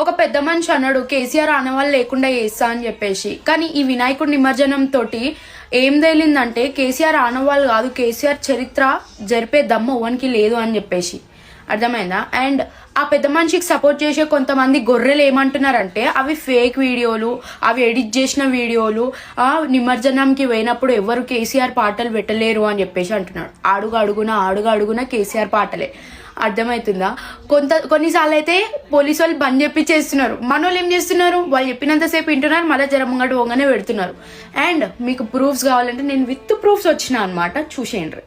ఒక పెద్ద మనిషి అన్నాడు కేసీఆర్ ఆనవాళ్ళు లేకుండా చేస్తా అని చెప్పేసి. కానీ ఈ వినాయకుడి నిమజ్జనం తోటి ఏం తేలిందంటే కేసీఆర్ ఆనవాళ్ళు కాదు, కేసీఆర్ చరిత్ర జరిపే దమ్ము ఓవన్కి లేదు అని చెప్పేసి. అర్థమైందా? అండ్ ఆ పెద్ద మనిషికి సపోర్ట్ చేసే కొంతమంది గొర్రెలు ఏమంటున్నారంటే అవి ఫేక్ వీడియోలు, అవి ఎడిట్ చేసిన వీడియోలు, నిమజ్జనంకి పోయినప్పుడు ఎవరు కేసీఆర్ పాటలు పెట్టలేరు అని చెప్పేసి అంటున్నాడు. అడుగు అడుగున కేసీఆర్ పాటలే. అర్థమవుతుందా? కొన్నిసార్లు అయితే పోలీసు వాళ్ళు బంద్ చెప్పి చేస్తున్నారు. మన వాళ్ళు ఏం చేస్తున్నారు, వాళ్ళు చెప్పినంతసేపు వింటున్నారు, మళ్ళీ జర ముంగట పోగానే పెడుతున్నారు. అండ్ మీకు ప్రూఫ్స్ కావాలంటే నేను విత్ ప్రూఫ్స్ వచ్చిన అనమాట, చూసేయండి.